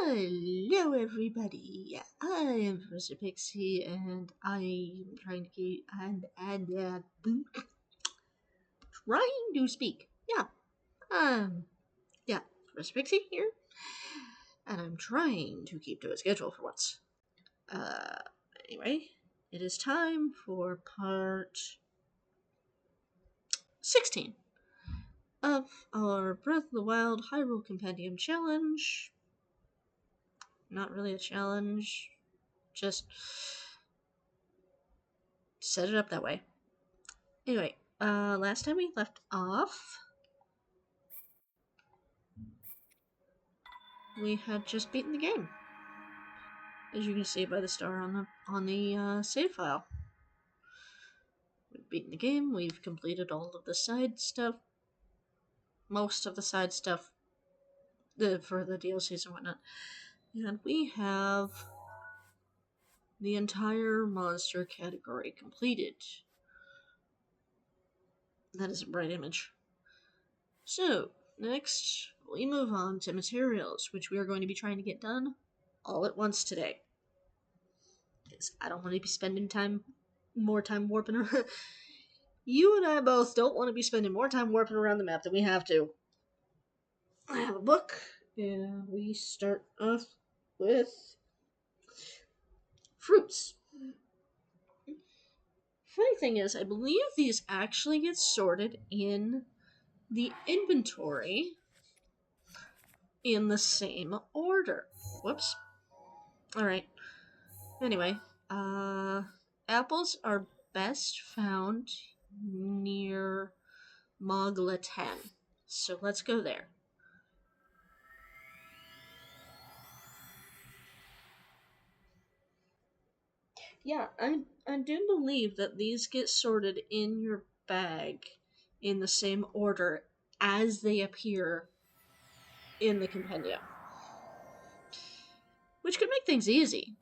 Hello, everybody. I am Professor Pixie, and I'm trying to keep trying to speak. Um, yeah, Professor Pixie here, and I'm trying to keep to a schedule for once. Uh, anyway, it is time for part 16 of our Breath of the Wild Hyrule Compendium challenge. Not really a challenge, just set it up that way. Anyway, last time we left off, we had just beaten the game, as you can see by the star on the save file. We've beaten the game. We've completed all of the side stuff, most of the side stuff, for the DLCs and whatnot, and we have the entire monster category completed. That is a bright image. So next, we move on to materials, which we are going to be trying to get done all at once today. Because I don't want to be spending more time warping around. You and I both don't want to be spending more time warping around the map than we have to. I have a book, and we start off with fruits. Funny thing is, I believe these actually get sorted in the inventory in the same order. Whoops. Alright. Anyway, apples are best found near Mogla 10. So let's go there. Yeah, I do believe that these get sorted in your bag in the same order as they appear in the compendium, which could make things easy.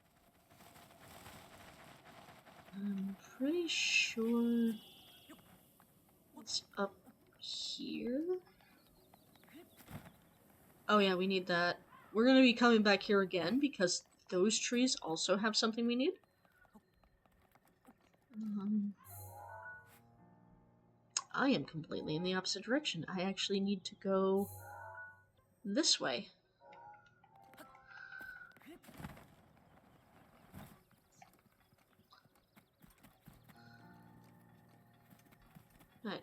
I'm pretty sure it's up here. Oh yeah, we need that. We're going to be coming back here again because those trees also have something we need. I am completely in the opposite direction. I actually need to go this way. Right.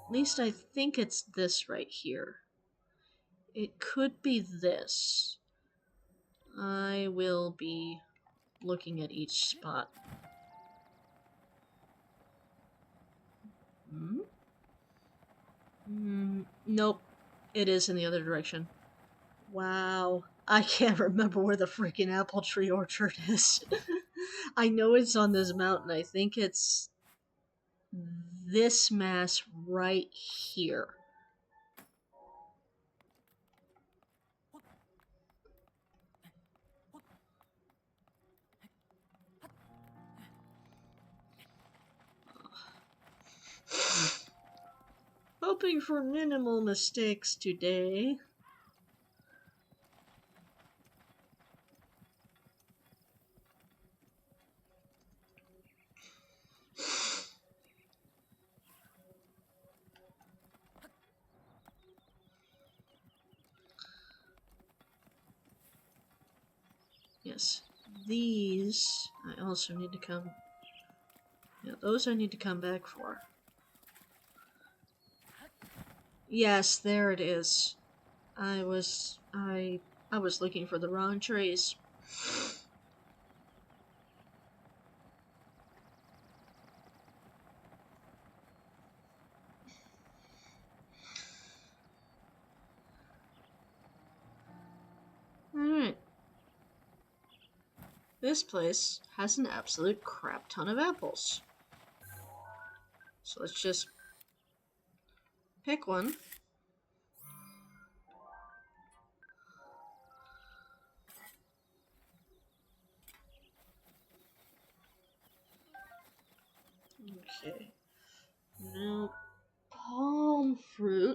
At least I think it's this right here. It could be this. I will be looking at each spot. Nope. It is in the other direction. Wow. I can't remember where the freaking apple tree orchard is. I know it's on this mountain. I think it's this mass right here. Hoping for minimal mistakes today. Yes, these I also need to come. Yeah, those I need to come back for. Yes, there it is. I was looking for the wrong trees. Alright. This place has an absolute crap ton of apples. So let's just pick one.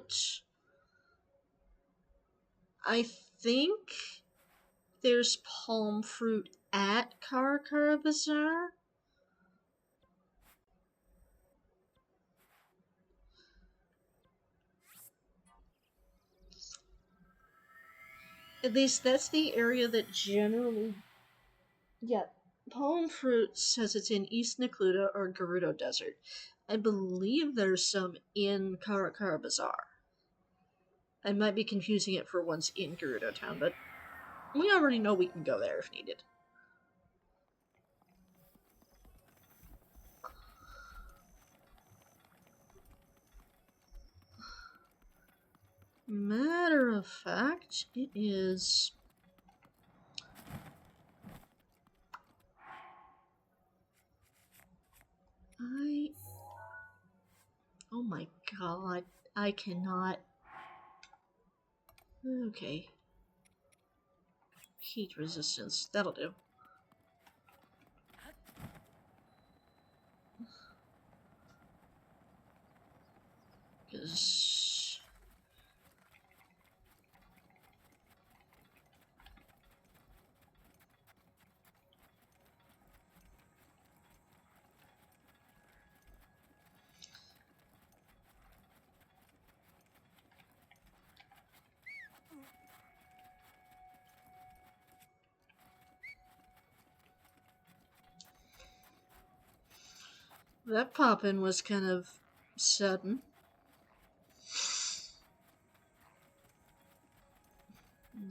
fruit. I think there's palm fruit at Karakara Bazaar. At least that's the area that generally... Yeah, palm fruit says it's in East Necluda or Gerudo Desert. I believe there's some in Karakara Bazaar. I might be confusing it for ones in Gerudo Town, but we already know we can go there if needed. Matter of fact, it is... Oh my god, I cannot... Okay. Heat resistance, that'll do. Because... that pop-in was kind of sudden.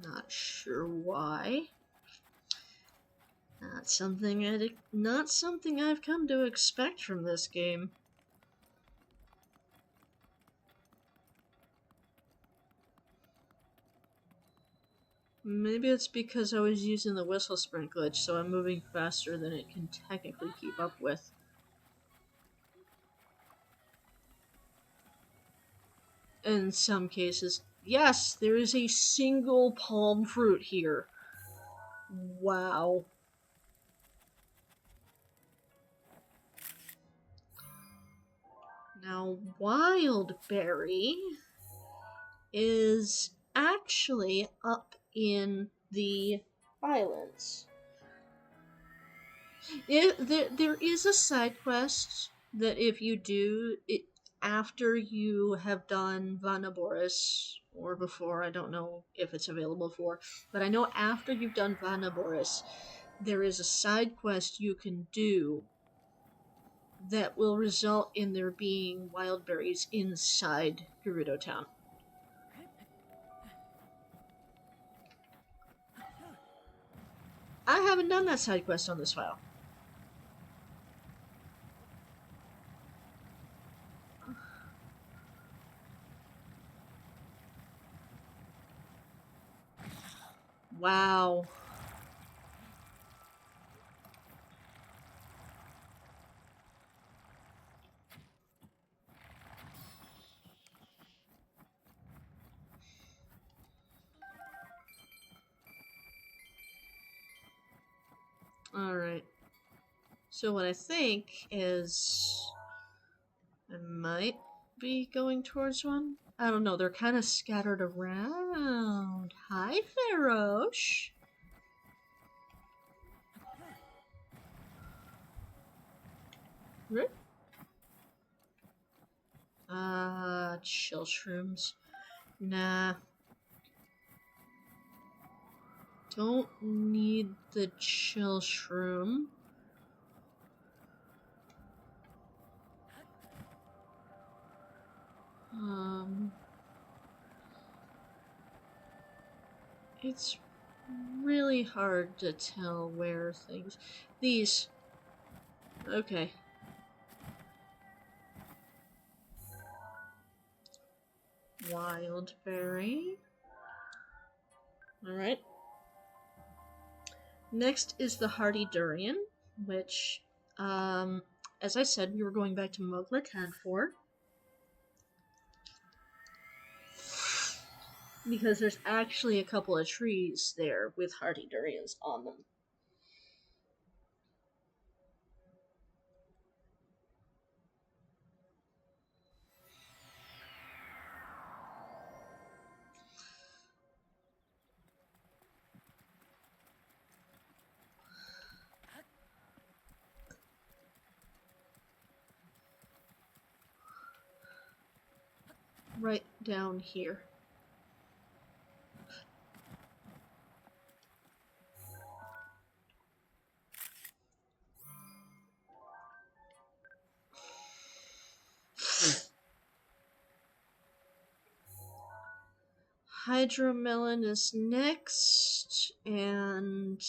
Not sure why. Not something I've come to expect from this game. Maybe it's because I was using the whistle sprint glitch, so I'm moving faster than it can technically keep up with. In some cases. Yes, there is a single palm fruit here. Wow. Now, Wildberry is actually up in the islands. There is a side quest that if you do it after you have done Vanaboris, or before, I don't know if it's available for, but I know after you've done Vanaboris, there is a side quest you can do that will result in there being wild berries inside Gerudo Town. I haven't done that side quest on this file. Wow. Alright. So what I think is... I might be going towards one? I don't know, they're kind of scattered around. Hi, Ferosh. Chill shrooms. Nah. Don't need the chill shroom. It's really hard to tell where things... These. Okay. Wildberry. Alright. Next is the Hardy Durian, which, as I said, we were going back to Mogla for. Because there's actually a couple of trees there with Hardy Durians on them. right down here. Hydromelon is next, and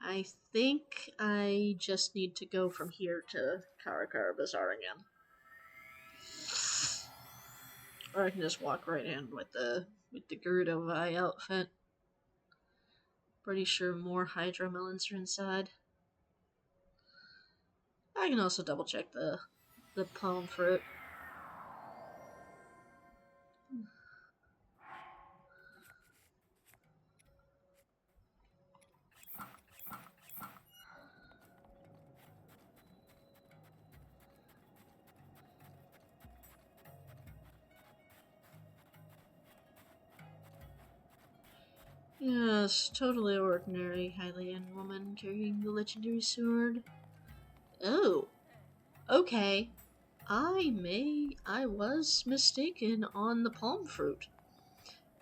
I think I just need to go from here to Karakara Bazaar again. Or I can just walk right in with the Gerudo Vi outfit. Pretty sure more Hydromelons are inside. I can also double check the palm fruit. Yes, totally ordinary Hylian woman carrying the legendary sword. Oh, okay. I was mistaken on the palm fruit.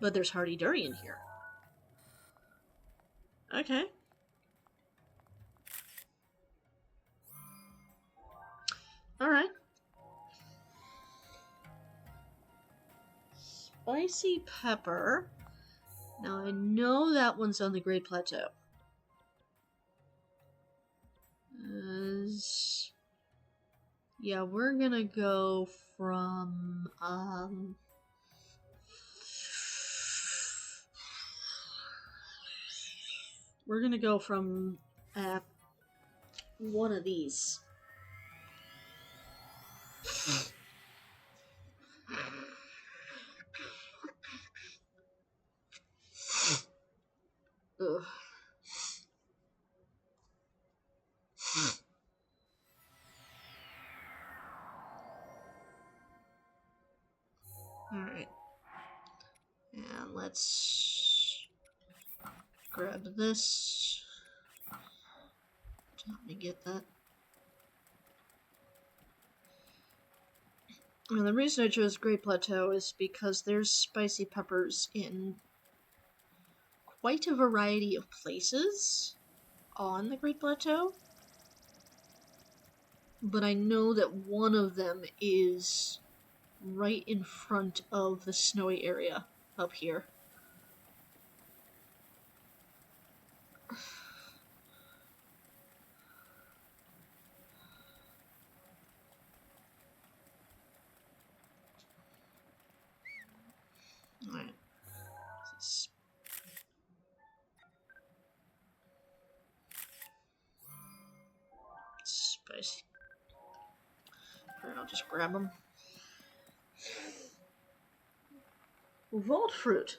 But there's hardy durian here. Okay. Alright. Spicy pepper. Now I know that one's on the Great Plateau. Yeah, we're gonna go from we're gonna go from one of these. Ugh. Alright. And let's grab this. Help me get that. And the reason I chose Great Plateau is because there's spicy peppers in quite a variety of places on the Great Plateau. But I know that one of them is right in front of the snowy area up here. Alright. Spicy. Alright, I'll just grab them. Vault fruit.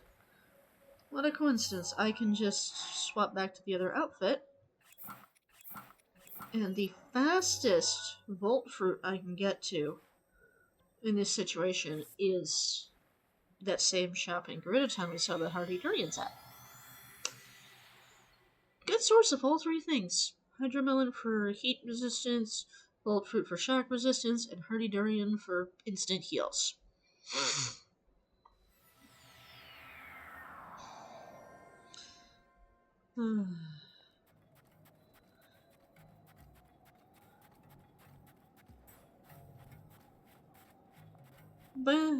What a coincidence. I can just swap back to the other outfit. And the fastest vault fruit I can get to in this situation is that same shop in Gerudo Town we saw the hardy durians at. Good source of all three things. Hydromelon for heat resistance, vault fruit for shock resistance, and hardy durian for instant heals. But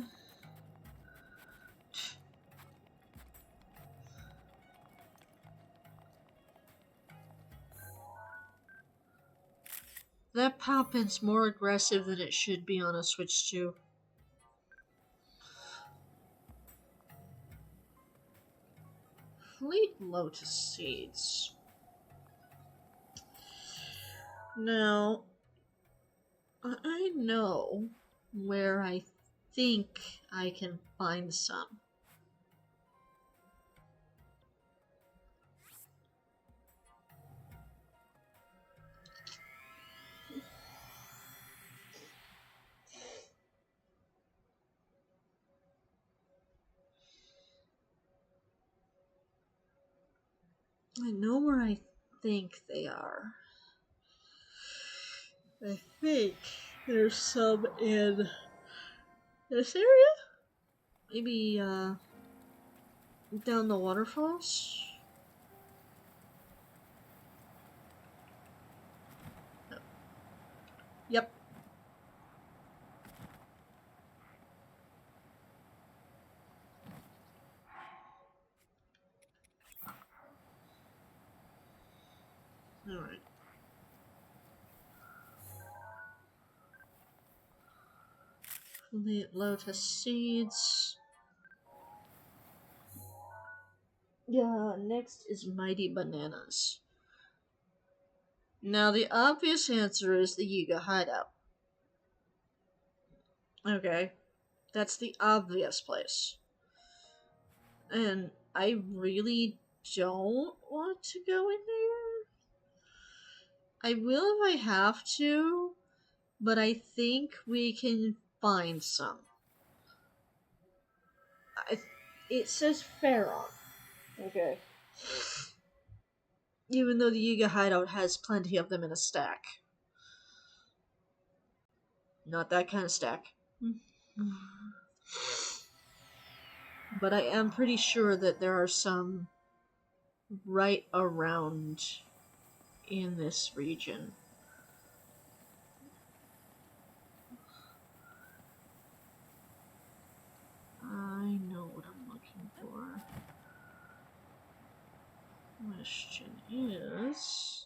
that Poppin's more aggressive than it should be on a Switch 2. Fleet Lotus Seeds. Now, I know where I think I can find some. I know where I think they are. I think there's some in This area? Maybe, down the waterfalls? No. Yep. Alright. Lotus seeds. Yeah, next is mighty bananas. Now the obvious answer is the Yuga hideout. Okay, that's the obvious place. And I really don't want to go in there. I will if I have to, but I think we can find some. It says Pharaoh. Okay. Even though the Yuga hideout has plenty of them in a stack. Not that kind of stack. But I am pretty sure that there are some right around in this region. I know what I'm looking for. Question is...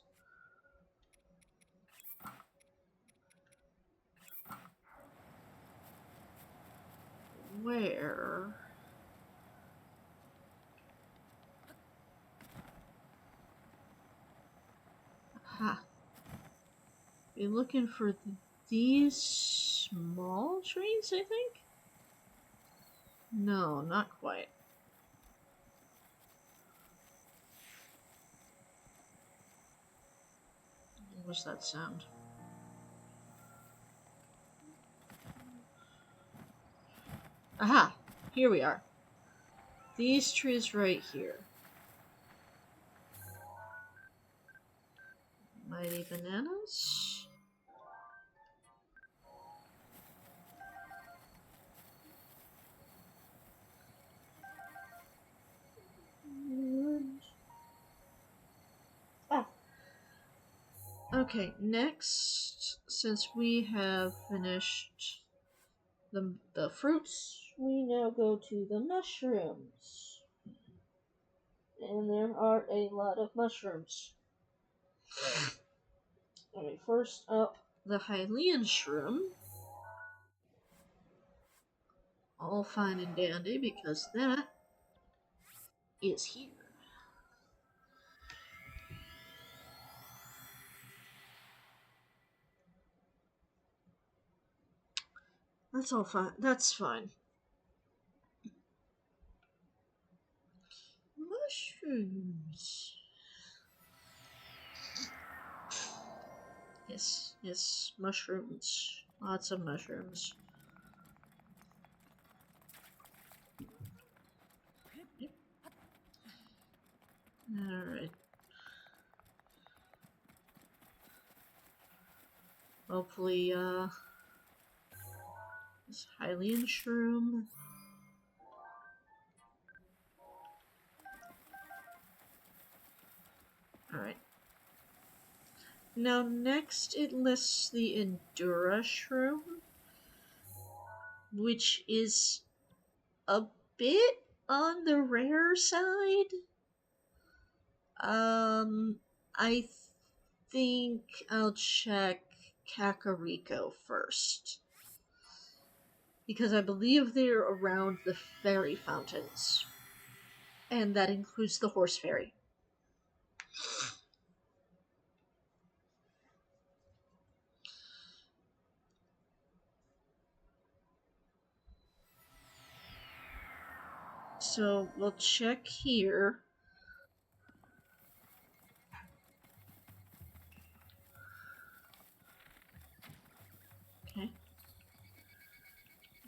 where... Ha. Be looking for these small trees, I think? No, not quite. What was that sound? Aha! Here we are. These trees right here. Mighty bananas? Ah. Okay, next, since we have finished the fruits, we now go to the mushrooms. And there are a lot of mushrooms. Alright, first up, the Hylian shroom. All fine and dandy because that is here. That's all fine. That's fine. Mushrooms. Yes, yes, mushrooms. Lots of mushrooms. Yep. Alright. Hopefully, this Hylian shroom. Alright. Now, next it lists the Endura shroom, which is a bit on the rare side. I think I'll check Kakariko first. Because I believe they're around the fairy fountains. And that includes the horse fairy. So we'll check here. Okay.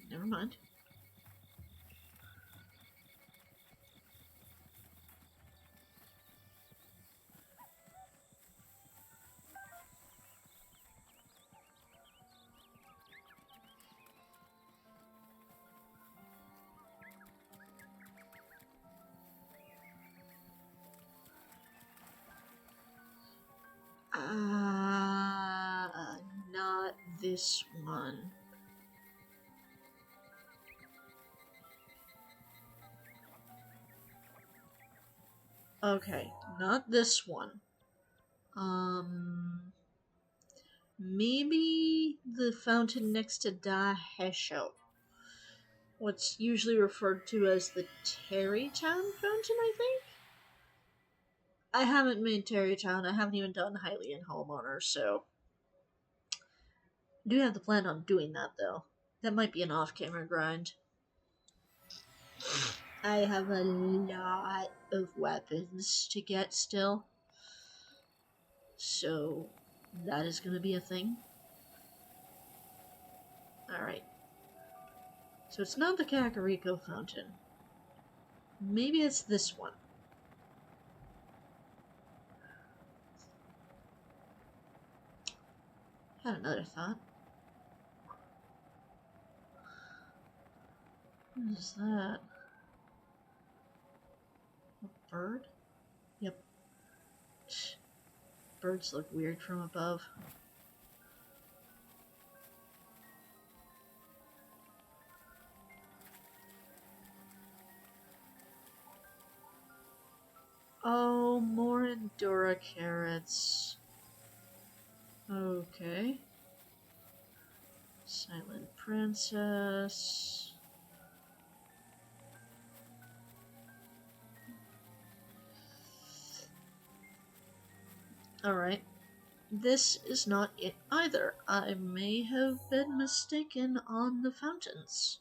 Never mind. this one. Okay, not this one. Maybe the fountain next to Dahesho. What's usually referred to as the Terrytown fountain, I think? I haven't made Terrytown, I haven't even done Hylian Homeowner, so... I do have the plan on doing that, though. That might be an off-camera grind. I have a lot of weapons to get still. So, that is going to be a thing. Alright. So it's not the Kakariko fountain. Maybe it's this one. Had another thought. What is that? A bird? Yep. Birds look weird from above. Oh, more Endura carrots. Okay. Silent Princess. Alright. This is not it either. I may have been mistaken on the fountains.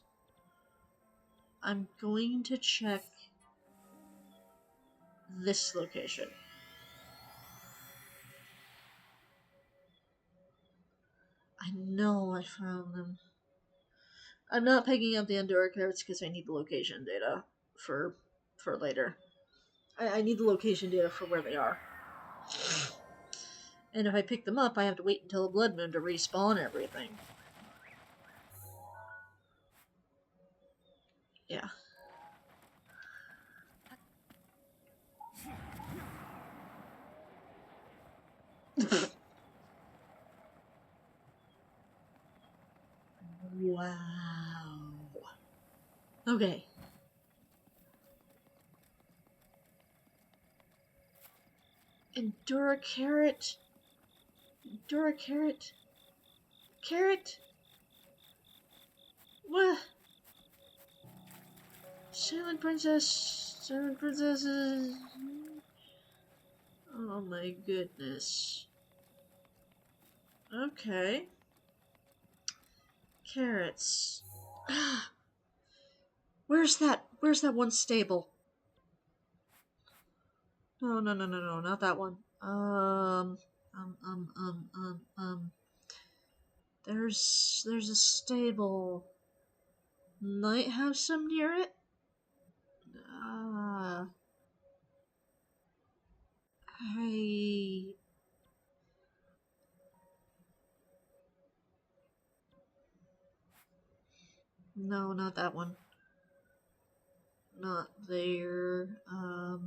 I'm going to check this location. I know I found them. I'm not picking up the Endura carrots because I need the location data for later. I need the location data for where they are. And if I pick them up, I have to wait until a blood moon to respawn everything. Yeah. Wow. Okay. Endura carrot. Endura carrot. Carrot. What? Silent Princess. Silent Princesses. Oh my goodness. Okay. Carrots. Where's that one stable? No, not that one. There's a stable. Might have some near it? I... No, not that one. Not there. I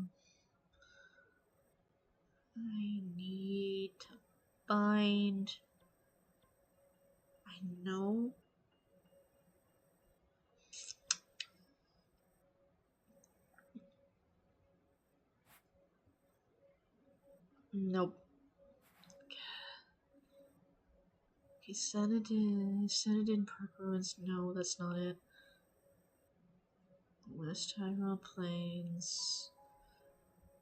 need to find... I know. Nope. Okay, Sanadin Park Ruins. No, that's not it. West Hyrule Plains.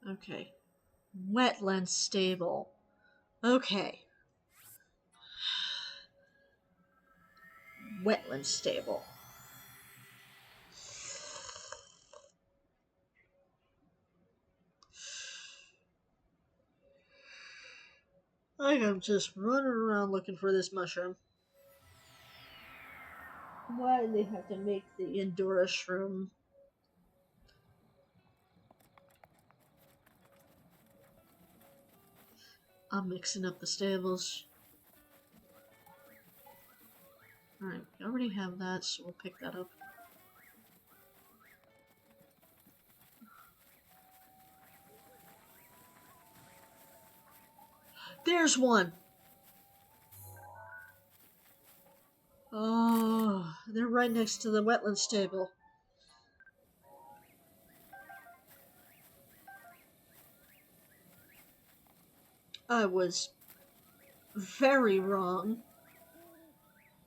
Okay. Wetland Stable. Okay. Wetland Stable. I am just running around looking for this mushroom. Why do they have to make the Endura shroom? I'm mixing up the stables. Alright, we already have that, so we'll pick that up. There's one! right next to the wetlands table. I was very wrong.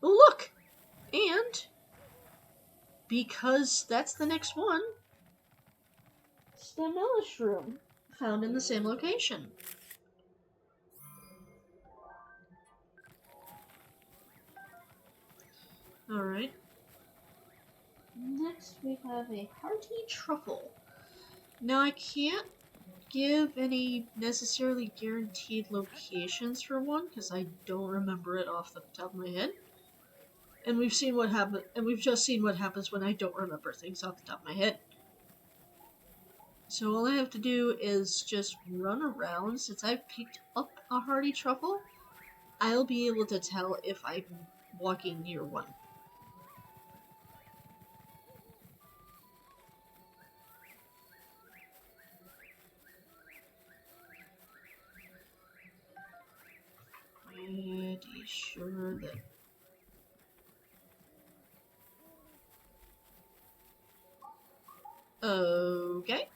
Oh, look! And because that's the next one, it's the mushroom found in the same location. Alright. Next we have a hearty truffle. Now I can't give any necessarily guaranteed locations for one because I don't remember it off the top of my head. And we've seen what happened, and we've just seen what happens when I don't remember things off the top of my head. So all I have to do is just run around. Since I've picked up a hearty truffle, I'll be able to tell if I'm walking near one. Pretty sure that... Okay.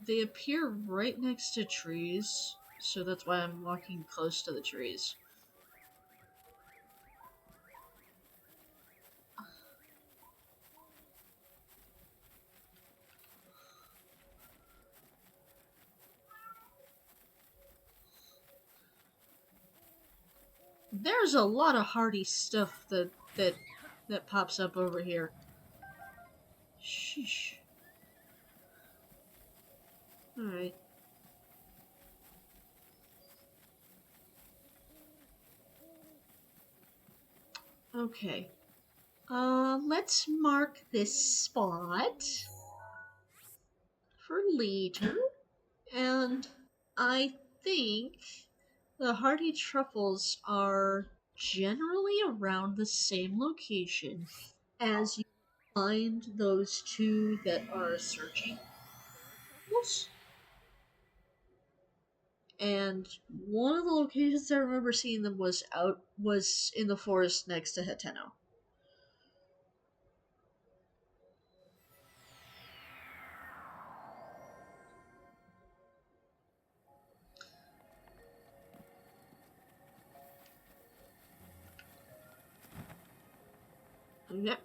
They appear right next to trees, so that's why I'm walking close to the trees. There's a lot of hardy stuff that pops up over here. Sheesh. Alright. Okay. Let's mark this spot for later. And I think the hardy truffles are generally around the same location as you find those two that are searching. And one of the locations I remember seeing them was in the forest next to Heteno. Yep.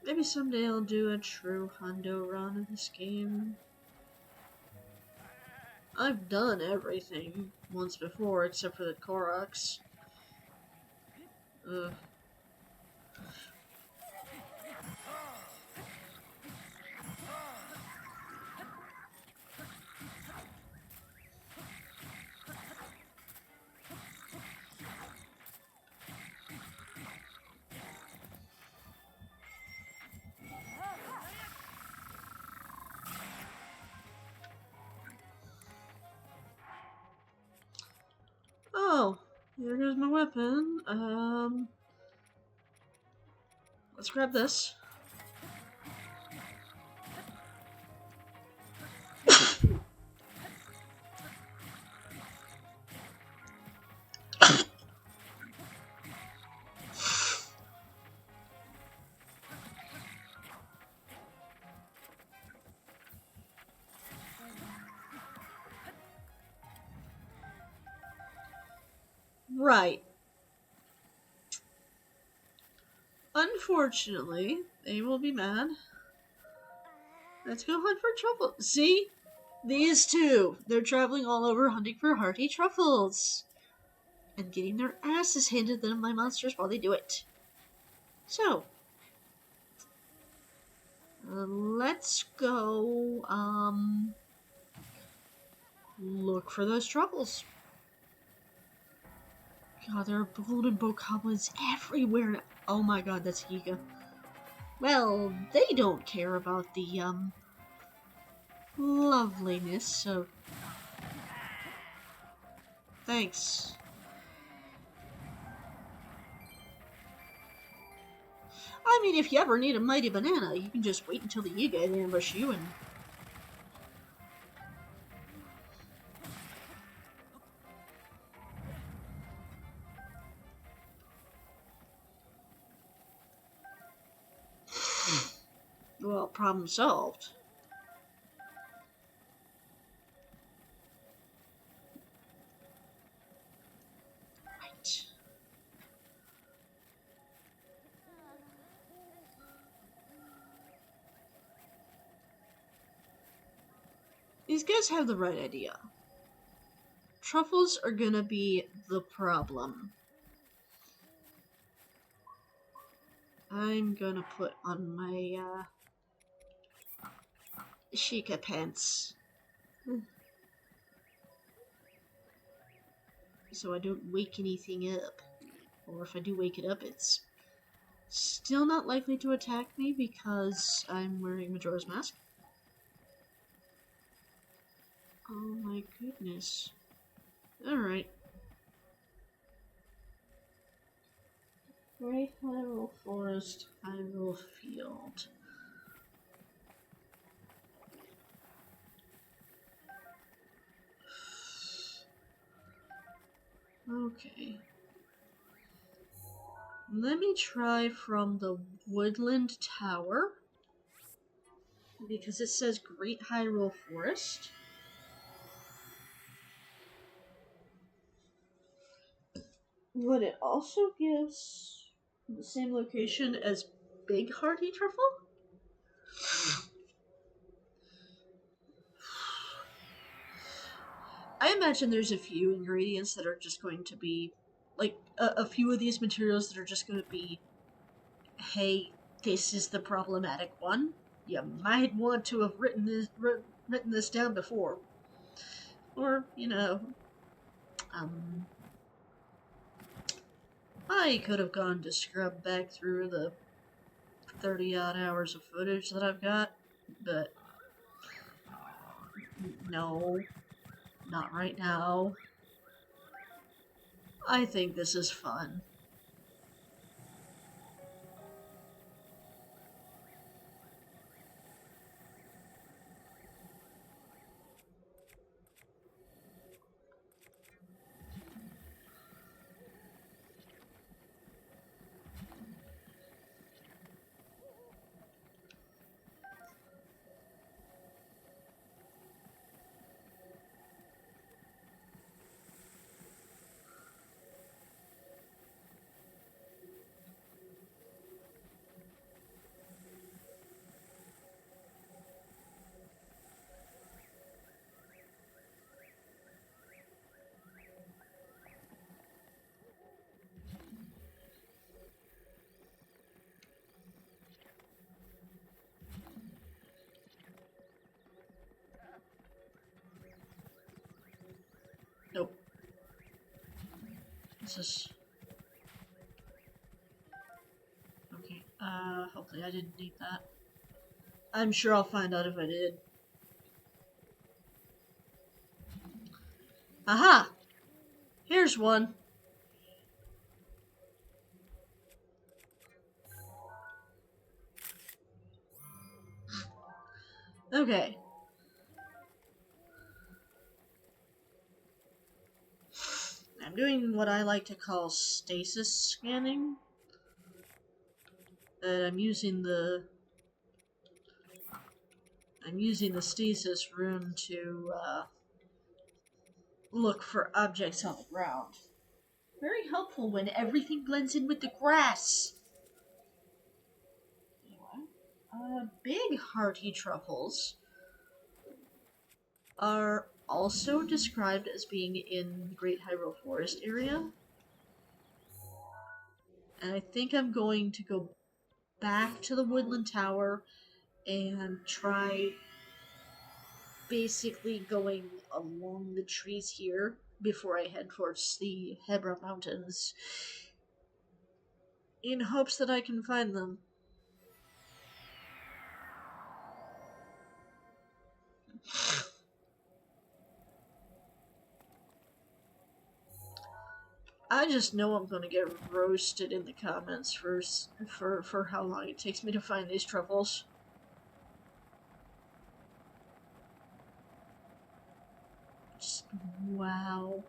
Maybe someday I'll do a true hundo run of this game. I've done everything once before except for the Koroks. Ugh. Oh, here goes my weapon. Let's grab this. Right. Unfortunately, they will be mad. Let's go hunt for truffle. See? These two. They're traveling all over hunting for hearty truffles. And getting their asses handed to them by monsters while they do it. So, let's go, look for those truffles. God, there are golden bokoblins everywhere. Oh my god, that's Giga. Well, they don't care about the, loveliness of... Thanks. mean, if you ever need a mighty banana, you can just wait until the Yiga ambush you and... Well, problem solved. Right. These guys have the right idea. Truffles are gonna be the problem. I'm gonna put on my, Sheikah pants. So I don't wake anything up. Or if I do wake it up, it's still not likely to attack me because I'm wearing Majora's Mask. Oh my goodness. Alright. Great Hyrule Forest, Hyrule Field. Okay. Let me try from the Woodland Tower. Because it says Great Hyrule Forest. But it also gives the same location as Big Hearty Truffle? I imagine there's a few ingredients that are just going to be, like, a few of these materials that are just going to be, hey, this is the problematic one. You might want to have written this down before. Or, I could have gone to scrub back through the 30-odd hours of footage that I've got, but no, not right now. I think this is fun. Nope. This is... Okay, hopefully I didn't need that. I'm sure I'll find out if I did. Aha! Here's one. Okay. I'm doing what I like to call stasis scanning. I'm using the stasis rune to look for objects on the ground. Very helpful when everything blends in with the grass. Big hearty truffles are also described as being in the Great Hyrule Forest area. And I think I'm going to go back to the Woodland Tower and try basically going along the trees here before I head towards the Hebra Mountains in hopes that I can find them. I just know I'm gonna get roasted in the comments for how long it takes me to find these truffles. Just, wow.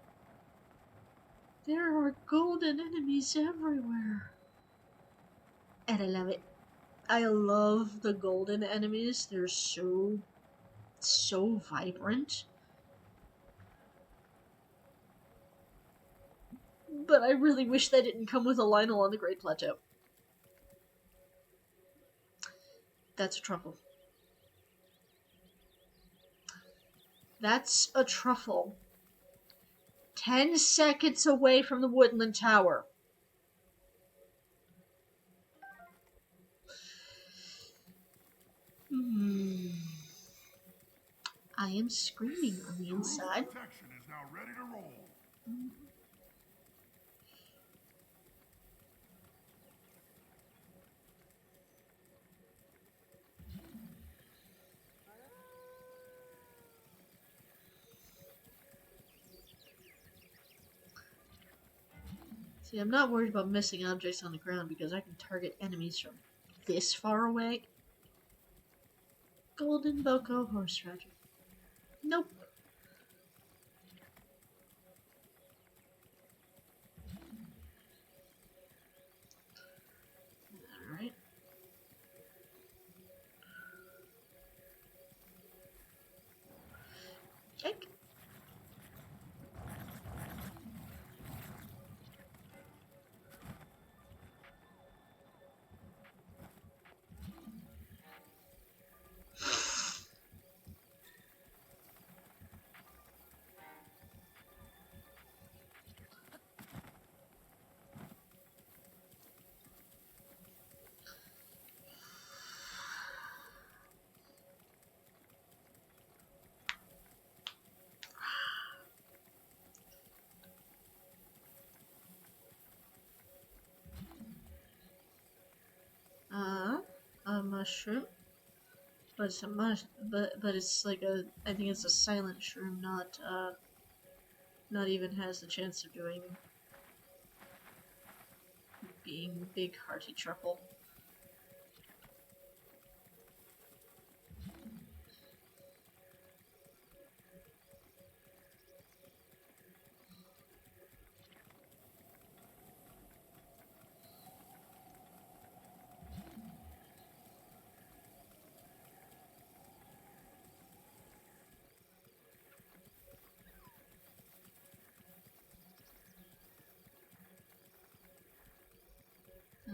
There are golden enemies everywhere. And I love it. I love the golden enemies. They're so vibrant. But I really wish that didn't come with a Lionel on the Great Plateau. That's a truffle. That's a truffle. 10 seconds away from the Woodland Tower. I am screaming on the inside. Protection is now ready to roll. See, I'm not worried about missing objects on the ground because I can target enemies from this far away. Golden Boko Horse Rider. Nope. Alright. Check. A mushroom. But it's a but it's like a, I think it's a silent shroom, not even has the chance of being big hearty truffle.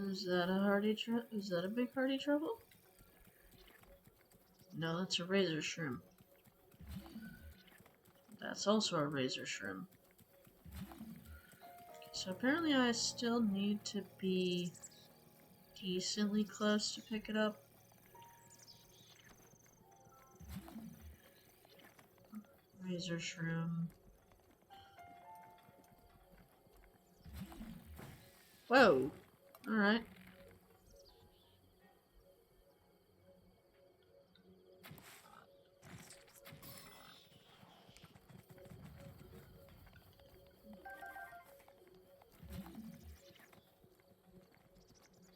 Is that a big hearty truffle? No, that's a razor shroom. That's also a razor shroom. So apparently I still need to be decently close to pick it up. Razor shroom. Whoa! Alright.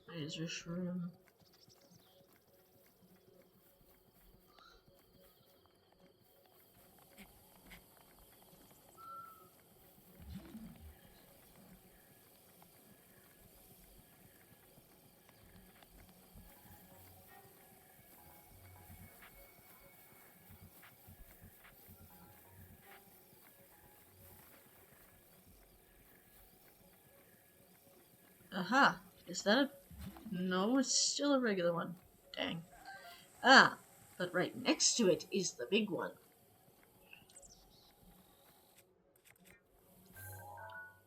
Razor shroom. Aha! Is that a... No, it's still a regular one. Dang. Ah! But right next to it is the big one.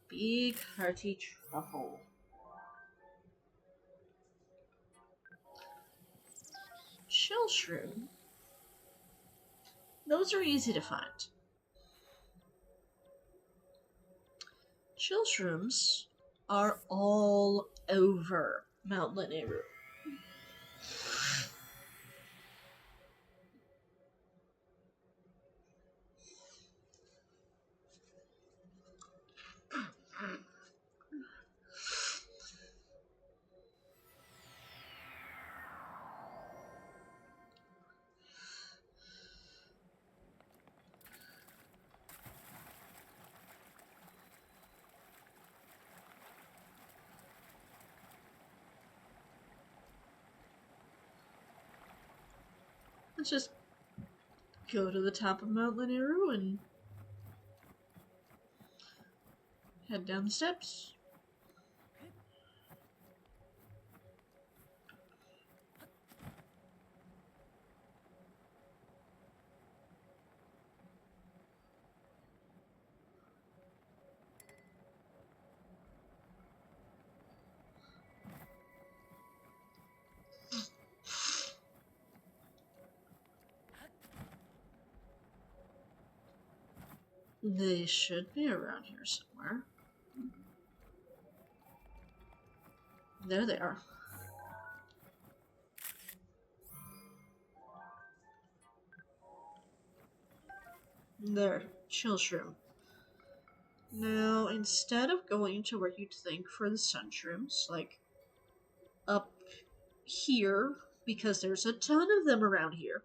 Big hearty truffle. Chill shroom. Those are easy to find. Chill shrooms are all over Mount Lineru. Let's just go to the top of Mount Laniru and head down the steps. They should be around here somewhere. There they are. There, chill shroom. Now, instead of going to where you'd think for the sun shrooms, like up here, because there's a ton of them around here,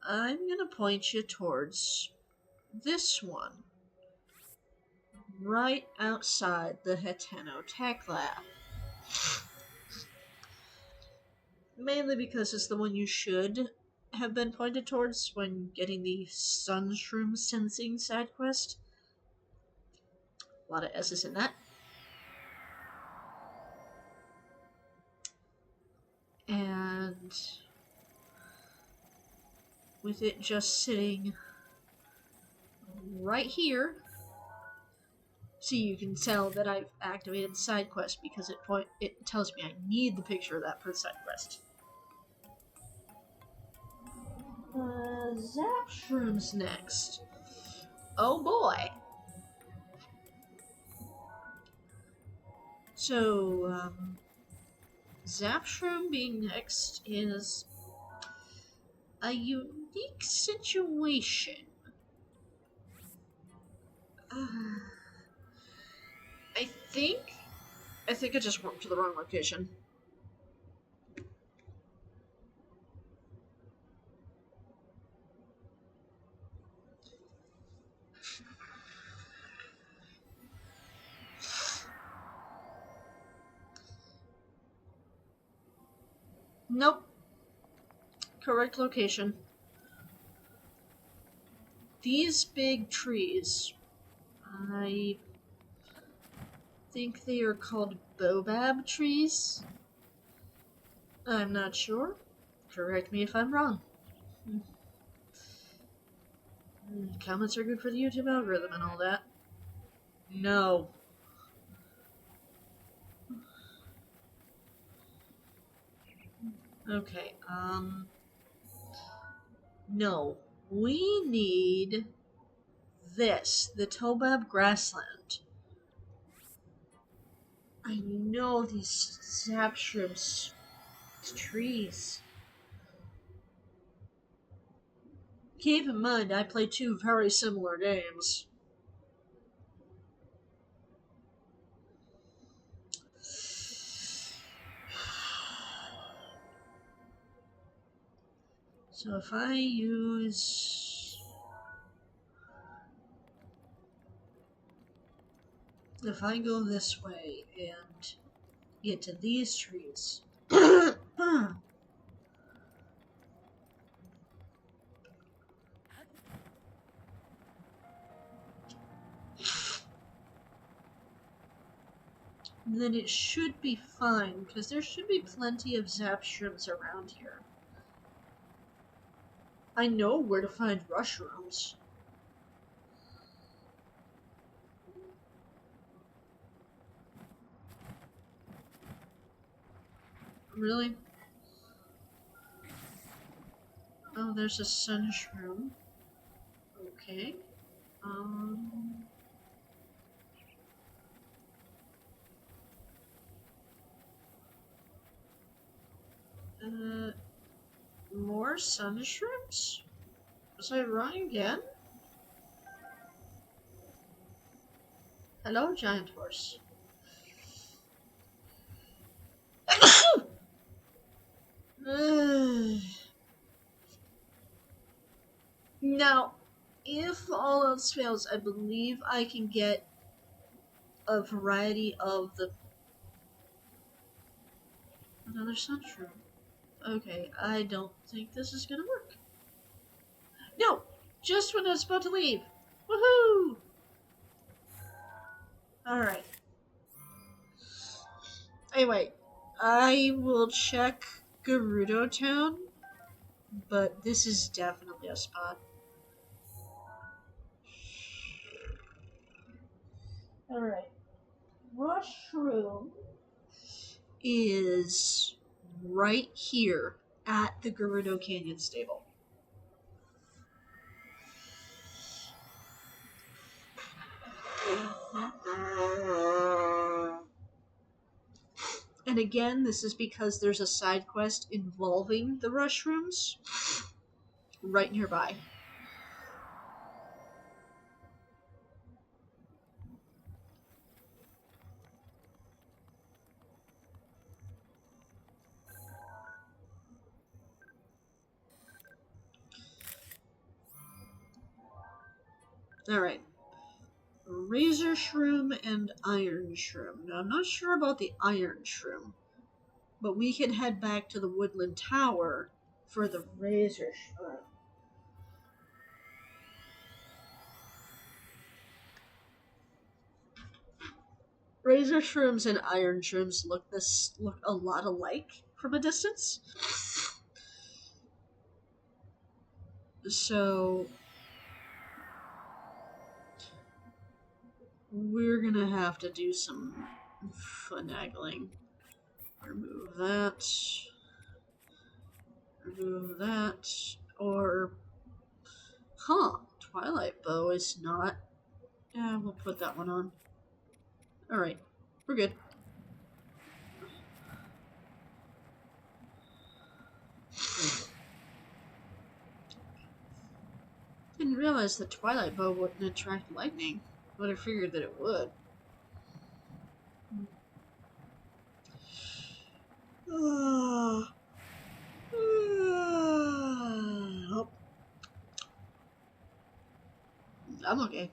I'm gonna point you towards this one. Right outside the Heteno Tech Lab. Mainly because it's the one you should have been pointed towards when getting the Sunshroom Sensing side quest. A lot of S's in that. And with it just sitting right here, see, you can tell that I've activated the side quest because it tells me I need the picture of that for the side quest. Zap Shroom's next. Oh boy. So, Zap Shroom being next is a unique situation. I think I just went to the wrong location. Nope. Correct location. These big trees, I think they are called BotW trees. I'm not sure. Correct me if I'm wrong. Comments are good for the YouTube algorithm and all that. No. Okay, no. We need this, the Tobab Grassland. I know these sap shrimps. Trees. Keep in mind, I play two very similar games. So if I go this way and get to these trees. Then it should be fine, because there should be plenty of zap shrimps around here. I know where to find mushrooms. Really? Oh, there's a sun shroom. Okay. More sun shrooms? Was I wrong again? Hello, giant horse. Now, if all else fails, I believe I can get a variety of the... Another sun shroom. Okay, I don't think this is gonna work. No! Just when I was about to leave! Woohoo! Alright. Anyway, I will check Gerudo Town, but this is definitely a spot. Alright. Rushroom is right here at the Gerudo Canyon stable. And again, this is because there's a side quest involving the Rushrooms right nearby. Alright. Razor Shroom and Iron Shroom. Now, I'm not sure about the Iron Shroom, but we can head back to the Woodland Tower for the Razor Shroom. Razor Shrooms and Iron Shrooms look a lot alike from a distance. So we're gonna have to do some finagling. Remove that. Remove that. Or, Twilight Bow is not. Yeah, we'll put that one on. Alright, we're good. Didn't realize the Twilight Bow wouldn't attract lightning, but I figured that it would. Oh. I'm okay.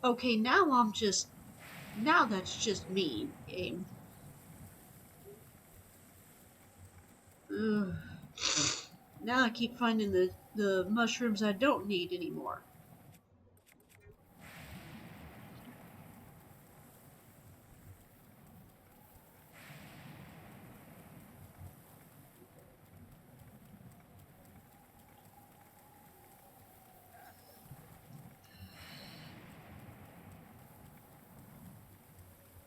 Okay, now that's just me, game. Ugh. Now I keep finding the mushrooms I don't need anymore.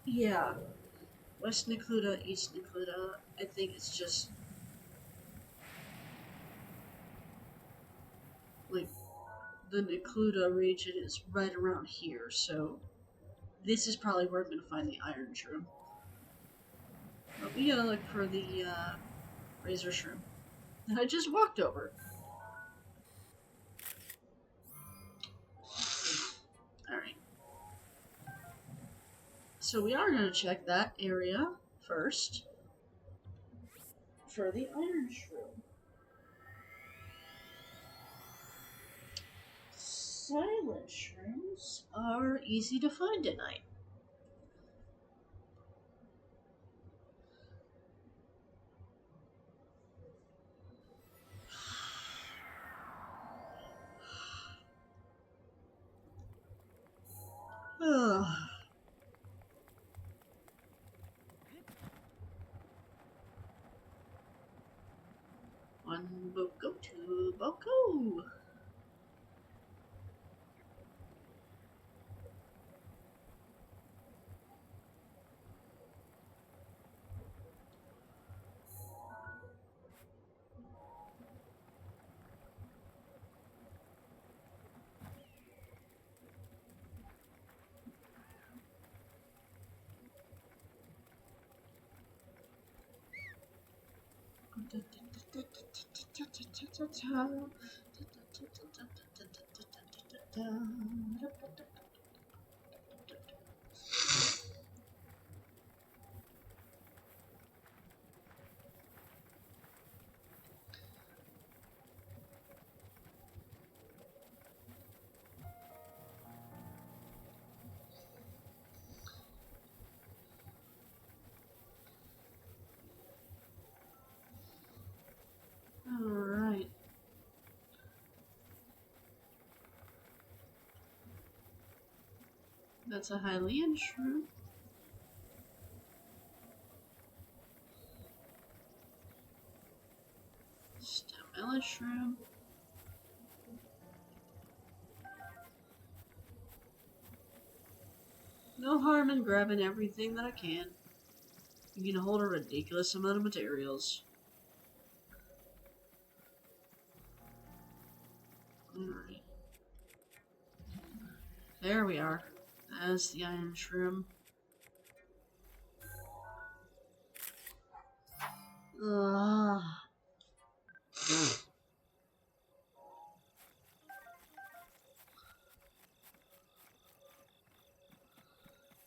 Yeah. West Necluda, East Necluda. I think it's just like the Necluda region is right around here, so this is probably where I'm gonna find the Iron Shroom. But we gotta look for the Razor Shroom that I just walked over. Alright. So we are gonna check that area first for the Iron Shroom. Silent shrooms are easy to find at night. One Boko, two Boko. That's a Hylian shroom. Stamella shroom. No harm in grabbing everything that I can. You can hold a ridiculous amount of materials. Alright. There we are. That's the iron shroom. Ugh.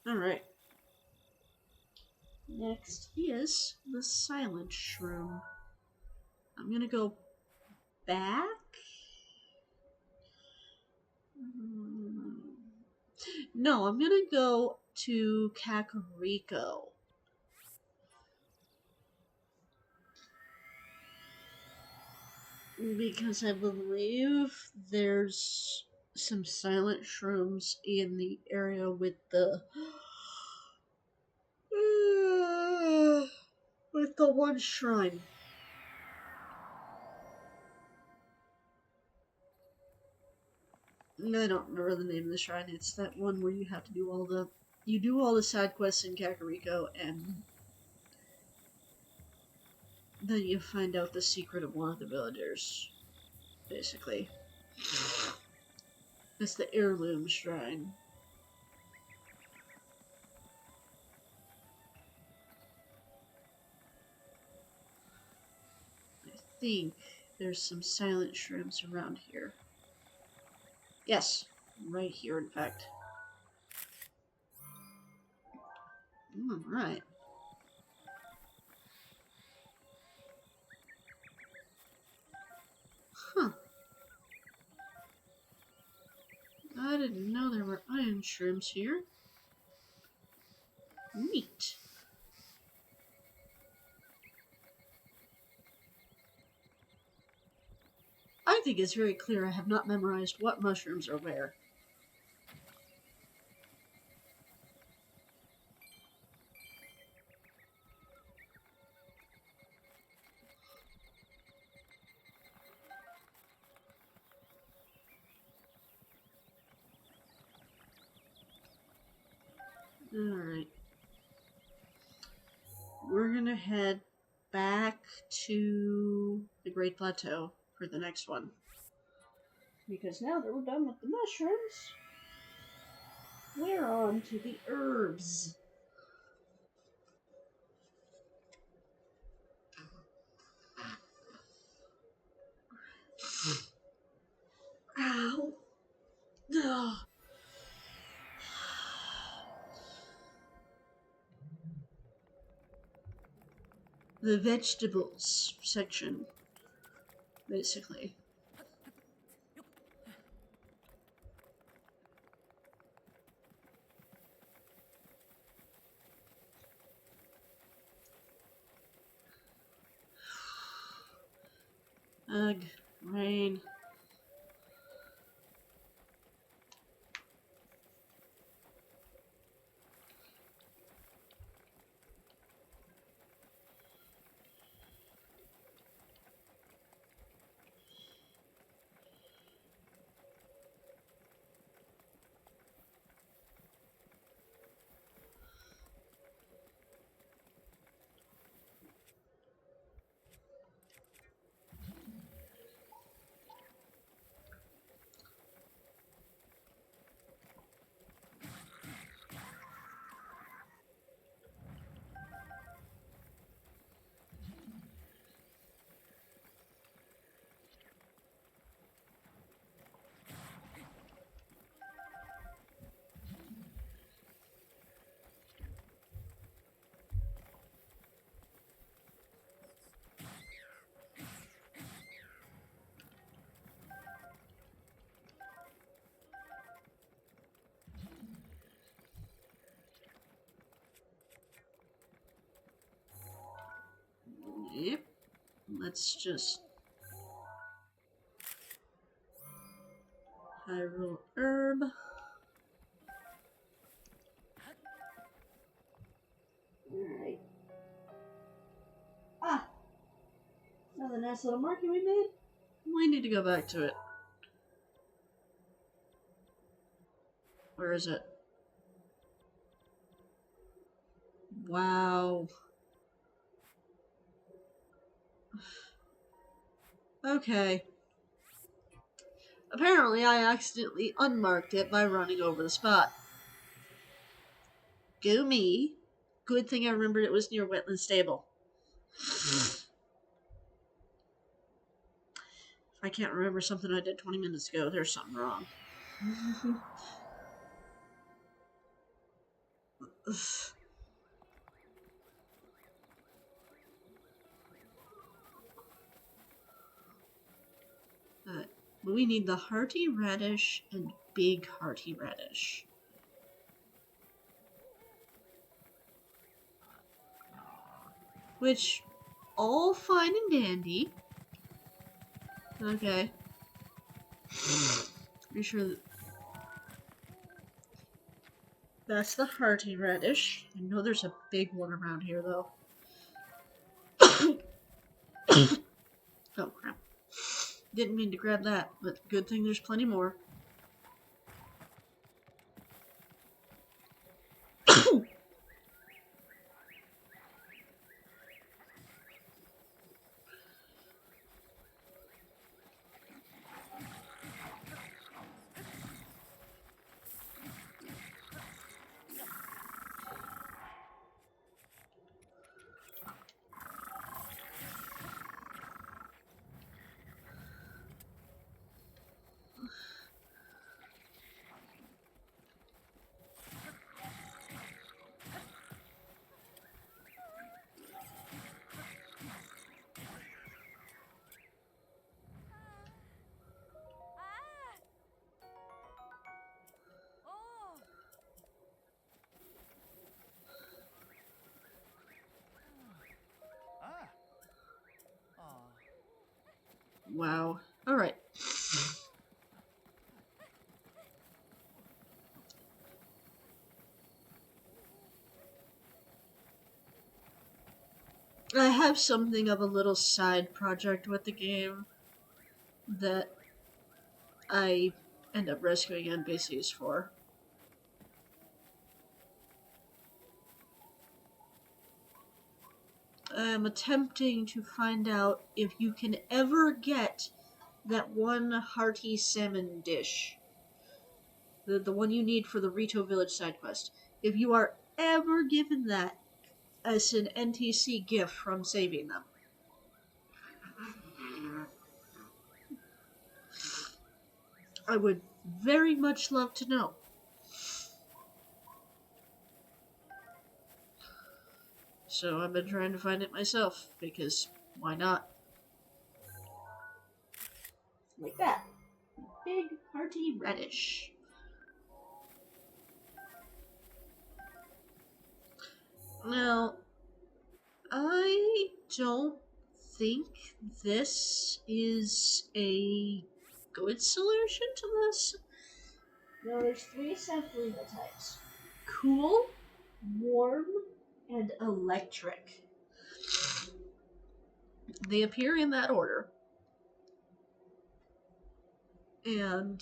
Alright. Next is the silent shroom. I'm gonna go back. No, I'm gonna go to Kakariko. Because I believe there's some silent shrooms in the area with the with the one shrine. I don't remember the name of the shrine. It's that one where you have to do all the side quests in Kakariko, and then you find out the secret of one of the villagers. Basically, it's the heirloom shrine. I think there's some silent shrooms around here. Yes, right here, in fact. Alright. Huh. I didn't know there were iron shrooms here. Neat. I think it's very clear I have not memorized what mushrooms are where. Alright. We're gonna head back to the Great Plateau for the next one. Because now that we're done with the mushrooms, we're on to the herbs. Ow. Ugh. The vegetables section, basically. Ugh, rain. Yep. Let's just Hyrule herb. nice little marking we made. We need to go back to it. Where is it? Wow. Okay. Apparently, I accidentally unmarked it by running over the spot. Go me. Good thing I remembered it was near Wetland Stable. If I can't remember something I did 20 minutes ago, there's something wrong. We need the hearty radish and big hearty radish. Which, all fine and dandy. Okay. Pretty sure that's the hearty radish. I know there's a big one around here, though. Oh, crap. Didn't mean to grab that, but good thing there's plenty more. Wow. Alright. I have something of a little side project with the game that I end up rescuing NPCs for. I'm attempting to find out if you can ever get that one hearty salmon dish. The one you need for the Rito Village side quest. If you are ever given that as an NTC gift from saving them. I would very much love to know. So I've been trying to find it myself, because why not? Like that. Big, hearty radish. Now, I don't think this is a good solution to this. Now, there's 3 Sanfarina types. Cool, warm, and electric. They appear in that order. And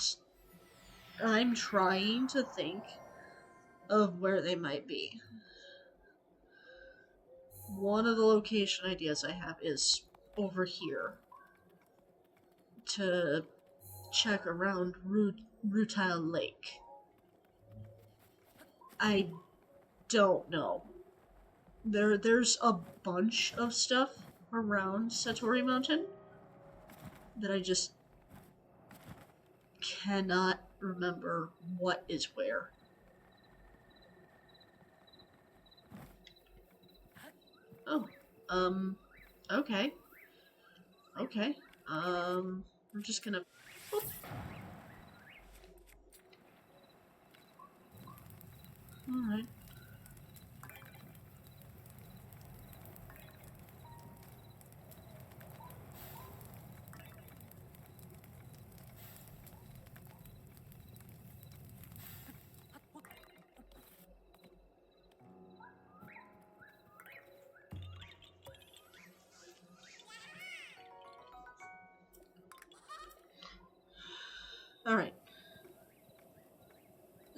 I'm trying to think of where they might be. One of the location ideas I have is over here to check around Rutile Lake. I don't know. There's a bunch of stuff around Satori Mountain that I just cannot remember what is where. Oh, okay. Okay, we're just gonna... Oh. Alright.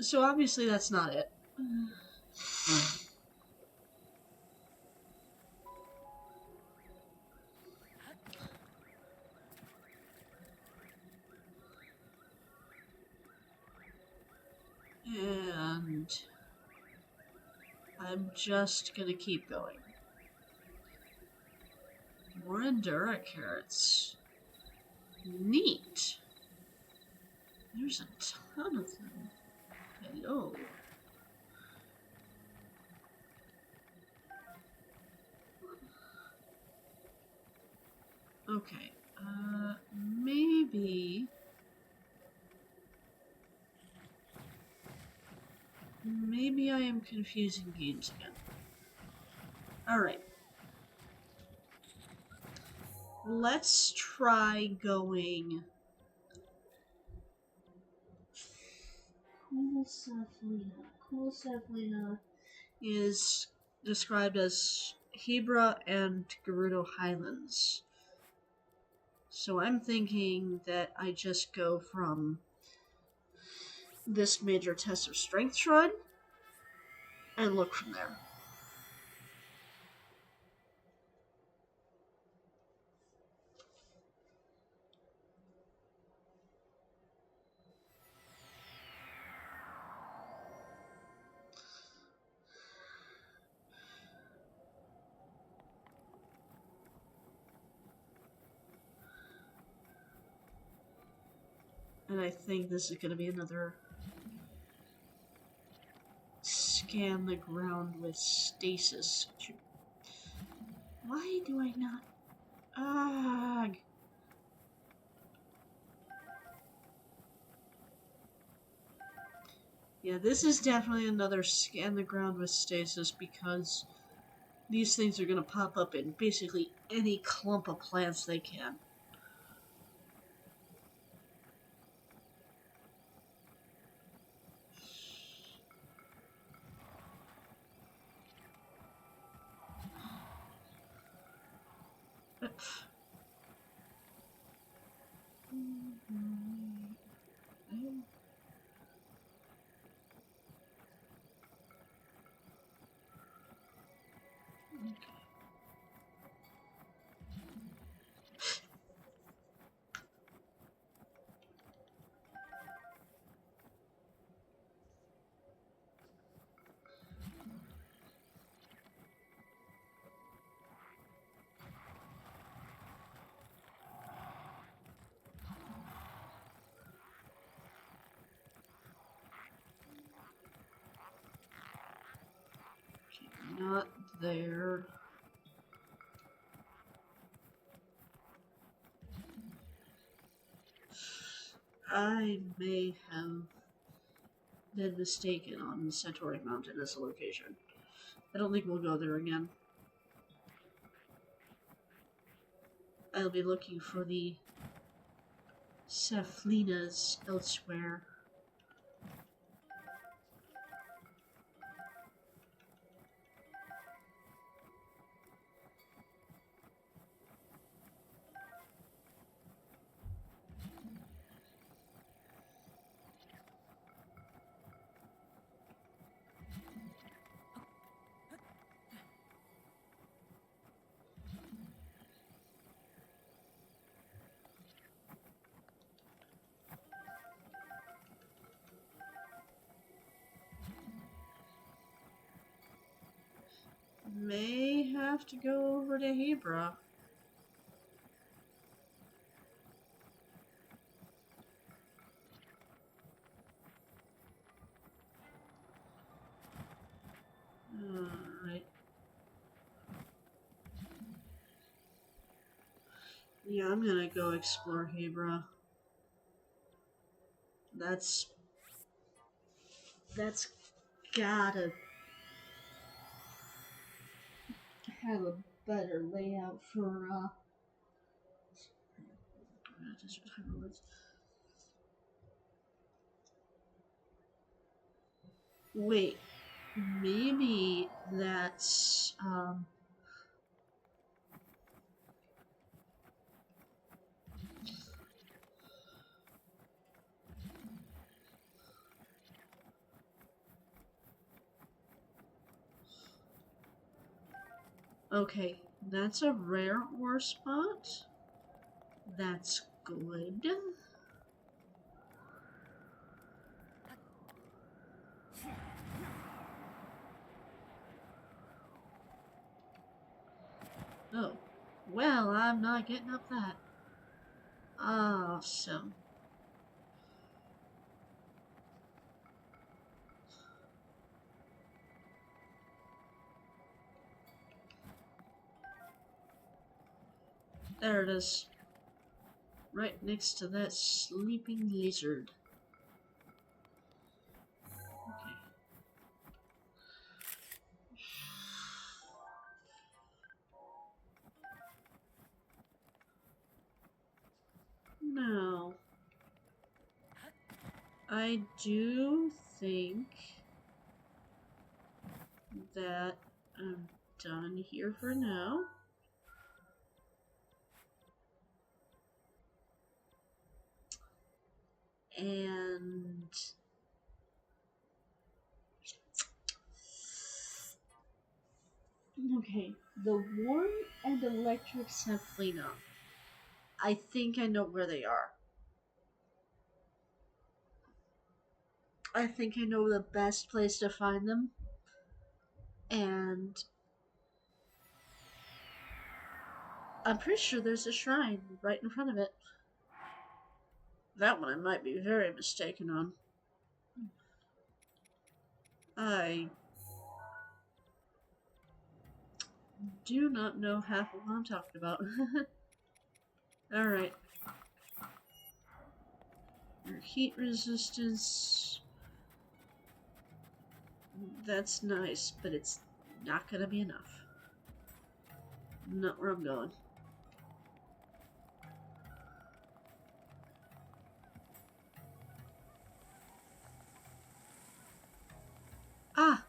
So obviously that's not it. And I'm just gonna keep going. More Endura carrots. Neat. There's a ton of them. Hello. Okay. Maybe... Maybe I am confusing games again. Alright. Let's try going... Cool Cephalina is described as Hebra and Gerudo Highlands. So I'm thinking that I just go from this major test of strength shrine and look from there. And I think this is going to be another scan the ground with stasis. Why do I not... Ugh. Yeah, this is definitely another scan the ground with stasis because these things are going to pop up in basically any clump of plants they can. Not there. I may have been mistaken on Centauri Mountain as a location. I don't think we'll go there again. I'll be looking for the Cephalinas elsewhere. May have to go over to Hebra. Alright. Yeah, I'm gonna go explore Hebra. That's gotta have a better layout for wait, maybe that's Okay, that's a rare ore spot. That's good. Oh, well, I'm not getting up that. Awesome. There it is. Right next to that sleeping lizard. Okay. Now, I do think that I'm done here for now. And okay, the warm and electrics have cleanup. I think I know where they are. I think I know the best place to find them. And I'm pretty sure there's a shrine right in front of it. That one I might be very mistaken on. I do not know half of what I'm talking about. Alright. Your heat resistance. That's nice, but it's not gonna be enough. Not where I'm going. Ah!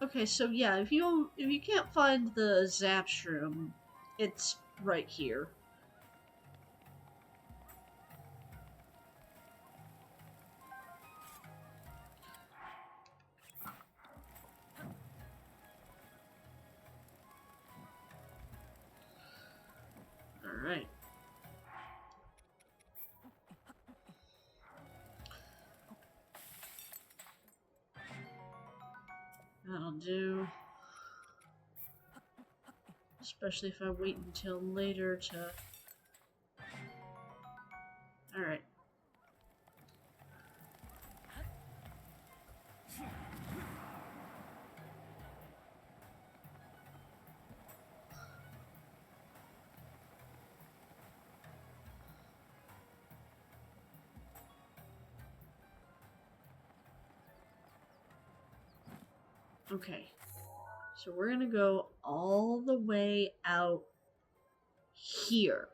Okay, so yeah, if you can't find the Zap Shroom, it's right here. Alright. That'll do. Especially if I wait until later to... Alright. Okay. So we're gonna go all the way out here.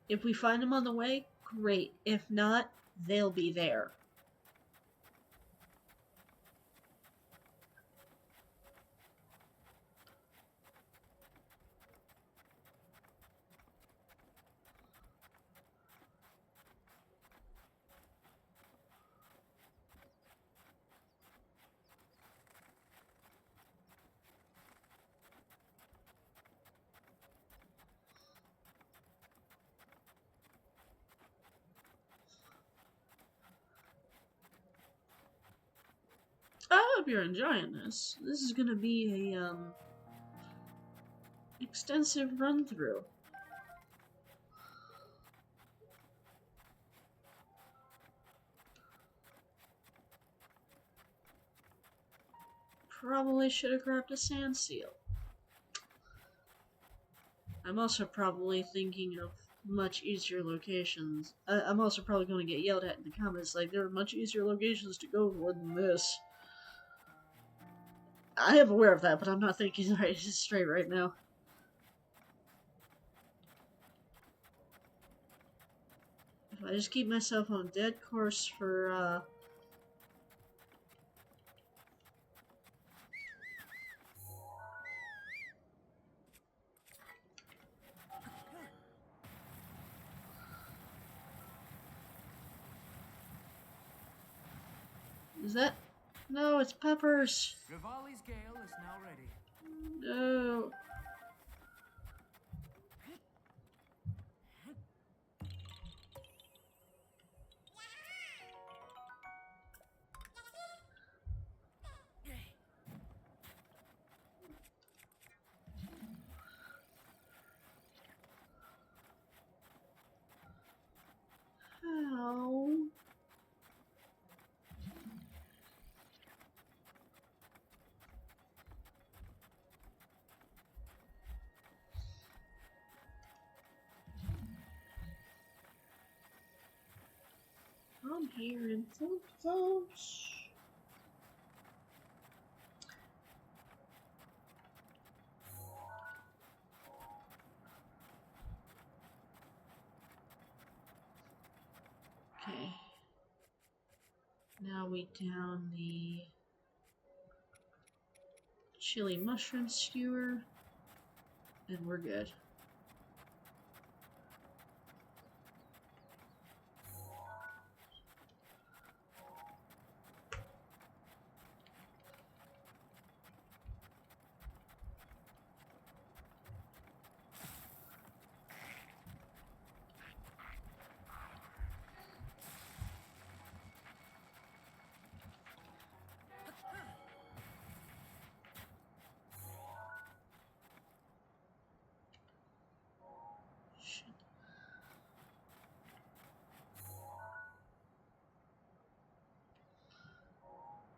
If we find them on the way, great. If not, they'll be there. I hope you're enjoying this. This is gonna be a, extensive run-through. Probably should have grabbed a sand seal. I'm also probably thinking of much easier locations. I'm also probably going to get yelled at in the comments, like, there are much easier locations to go for than this. I am aware of that, but I'm not thinking right straight right now. If I just keep myself on a dead course for, Is that? No, it's peppers. Rivali's gale is now ready. No. How? I'm hearing footsteps. Okay. Now we down the chili mushroom skewer, and we're good. Shit.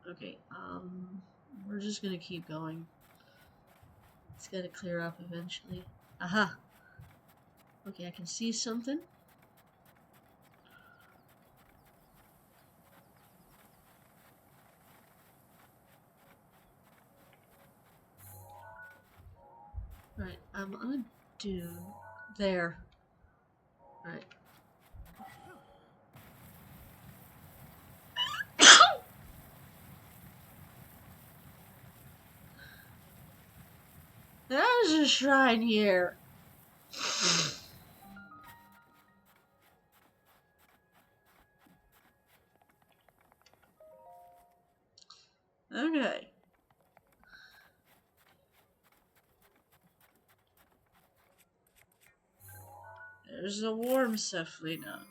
Okay, we're just gonna keep going. It's gotta clear up eventually. Aha! Okay, I can see something. Right, I'm gonna do there. Right. There's a shrine here. Okay. There's a warm Cephalina.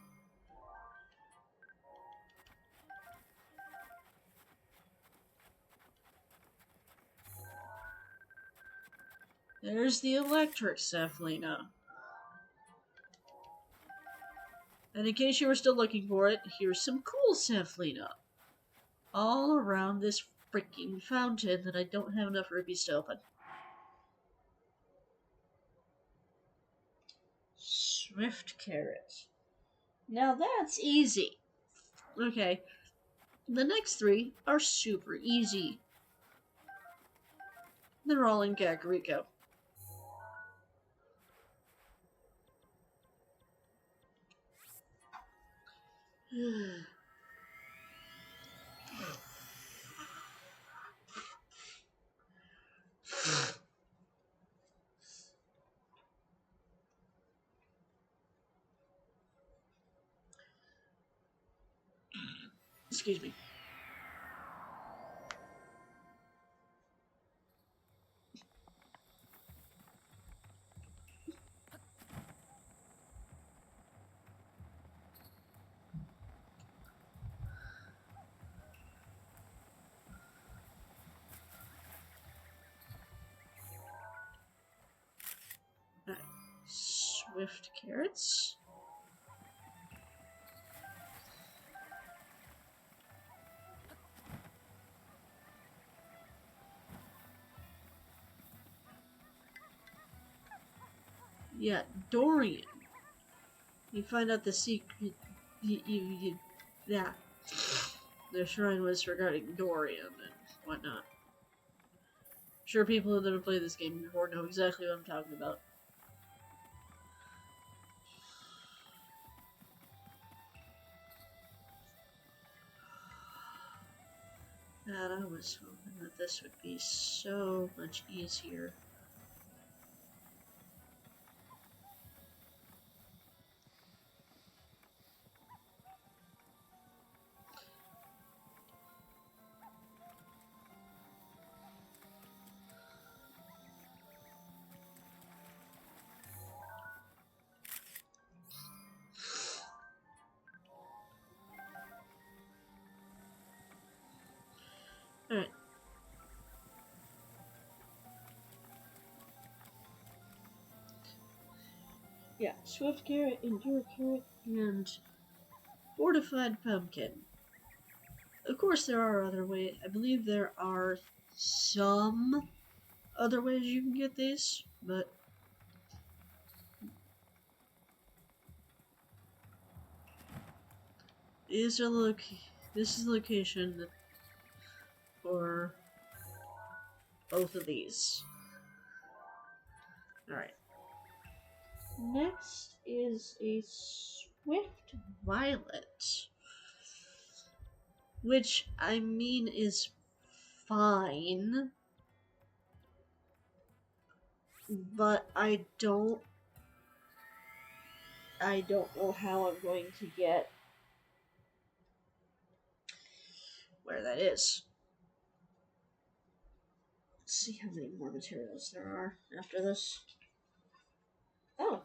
There's the electric Cephalina. And in case you were still looking for it, here's some cool Cephalina. All around this freaking fountain that I don't have enough rupees to open. Swift carrot. Now that's easy. Okay. The next three are super easy. They're all in Kakariko. Excuse me. Right. Swift carrots. Yeah, Dorian. You find out the secret. Yeah. The shrine was regarding Dorian and whatnot. Sure, people that have played this game before know exactly what I'm talking about. God, I was hoping that this would be so much easier. Yeah, Swift Carrot, Endure Carrot, and Fortified Pumpkin. Of course, there are other ways. I believe there are some other ways you can get these, but these are this is the location for both of these. Alright. Next is a Swift Violet, which I mean is fine, but I don't know how I'm going to get where that is. Let's see how many more materials there are after this. Oh,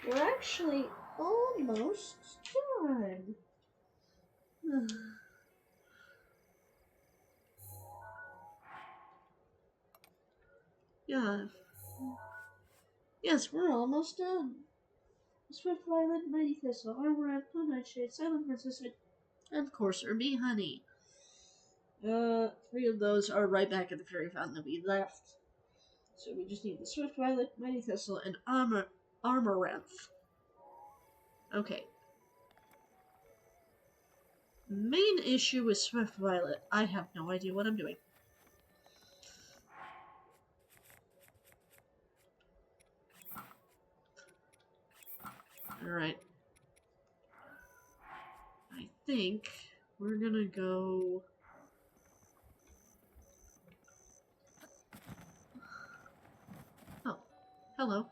we're actually almost done. Yeah. Yes, we're almost done. Swift Violet, Mighty Thistle, Armor, Nightshade, Silent Princess, and Courser Bee Honey. 3 of those are right back at the Fairy Fountain that we left. So we just need the Swift Violet, Mighty Thistle, and Armoranth. Okay. Main issue with Swift Violet. I have no idea what I'm doing. Alright. I think we're gonna go... Oh, hello.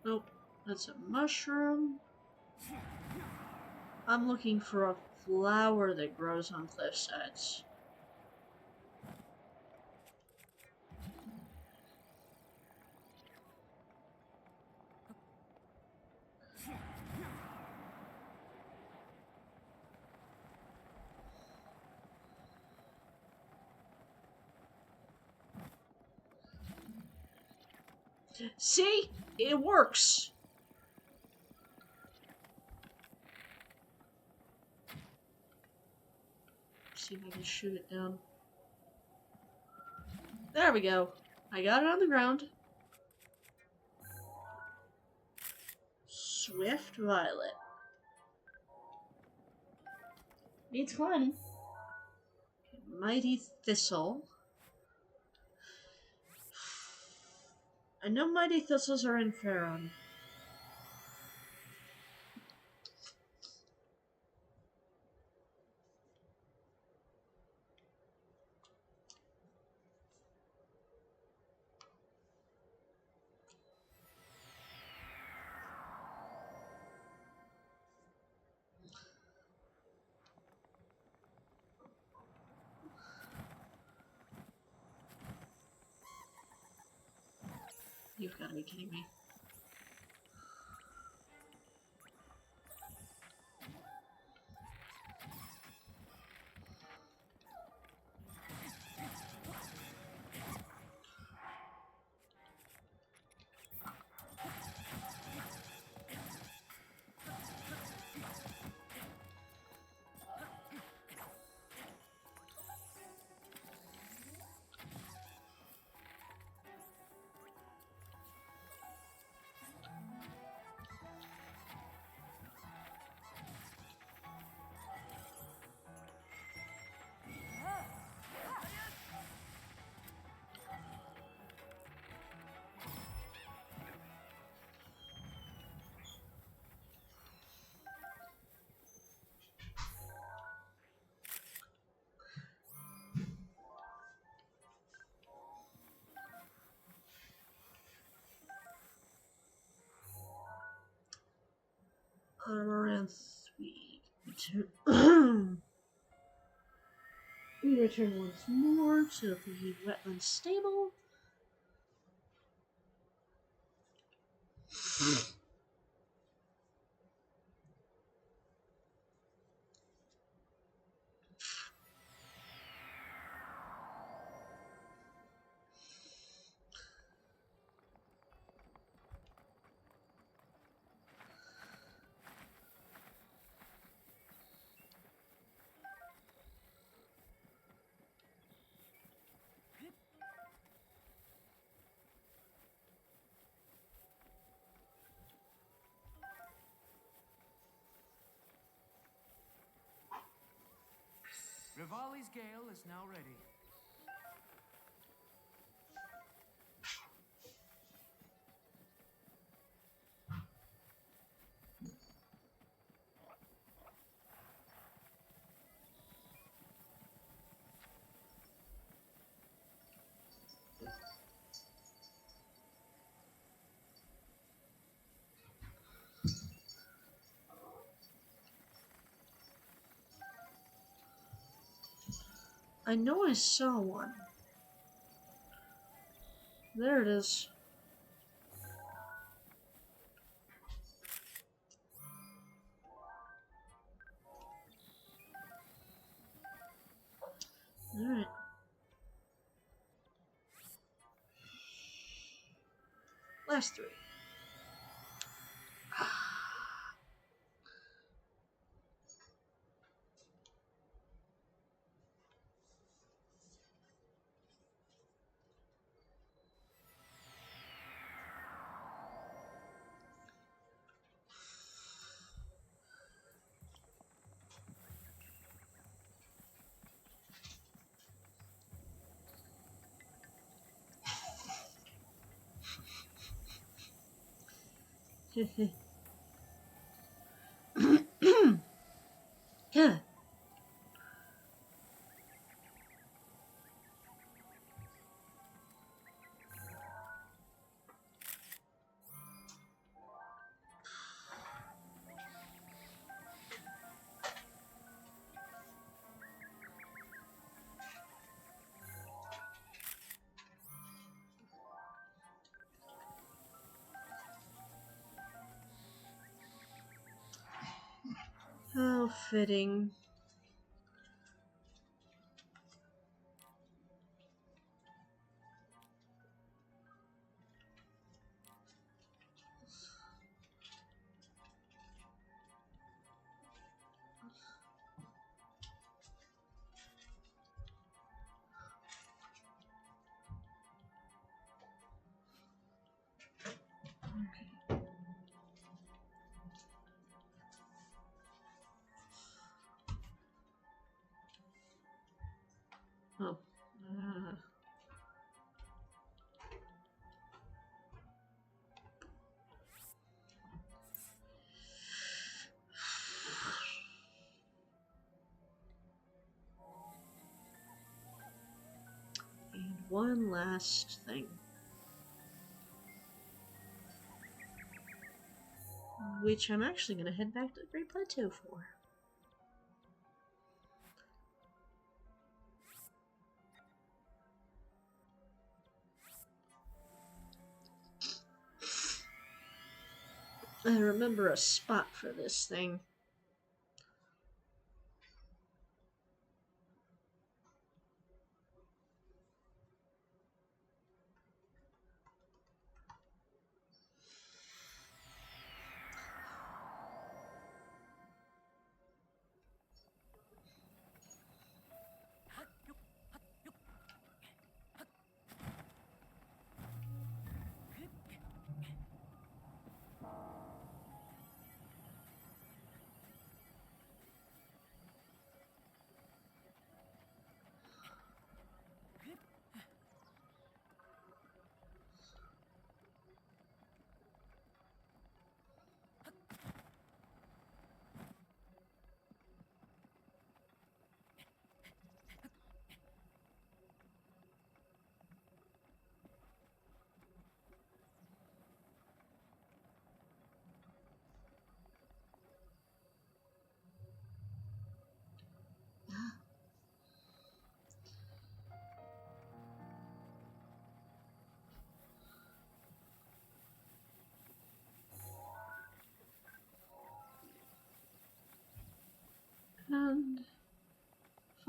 Nope, that's a mushroom. I'm looking for a flower that grows on cliff sides. See? It works! See if I can shoot it down. There we go. I got it on the ground. Swift Violet. Needs climbing. Mighty Thistle. I know Mighty Thistles are in Faron. You've got to be kidding me. Amaranth, we return once more to the wetland stable. Rivali's gale is now ready. I know I saw one. There it is. Alright. Last three. Yeah. How fitting. Oh. And one last thing. Which I'm actually going to head back to the Great Plateau for. I remember a spot for this thing.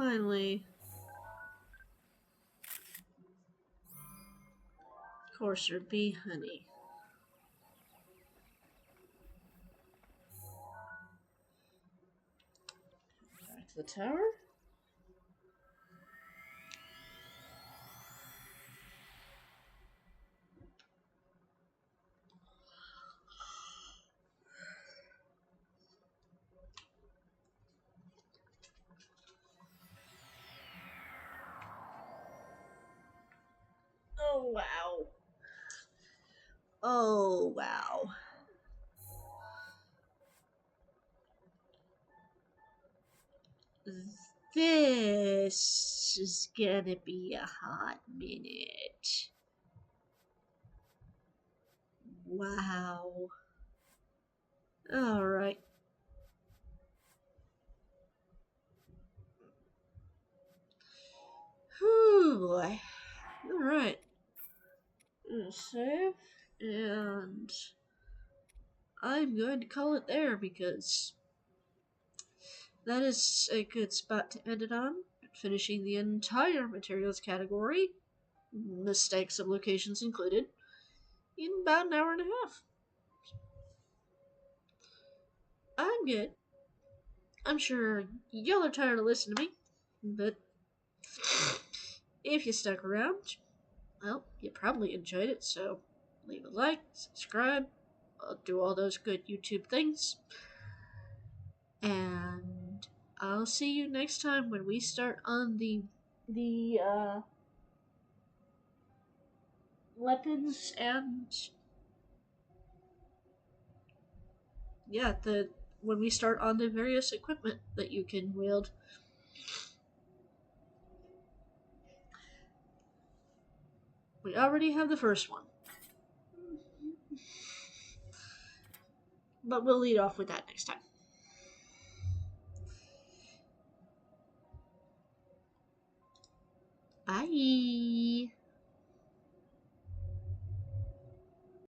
finally. Coarser bee honey. Back to the tower. Oh, wow. Oh, wow. This is gonna be a hot minute. Wow. Alright. Whew, boy. Alright. Save. And I'm going to call it there because that is a good spot to end it on. Finishing the entire materials category, mistakes of locations included, in about an hour and a half. I'm good. I'm sure y'all are tired of listening to me, but if you stuck around, well, you probably enjoyed it, so leave a like, subscribe, do all those good YouTube things. And I'll see you next time when we start on the weapons and the when we start on the various equipment that you can wield. We already have the first one, but we'll lead off with that next time. Bye.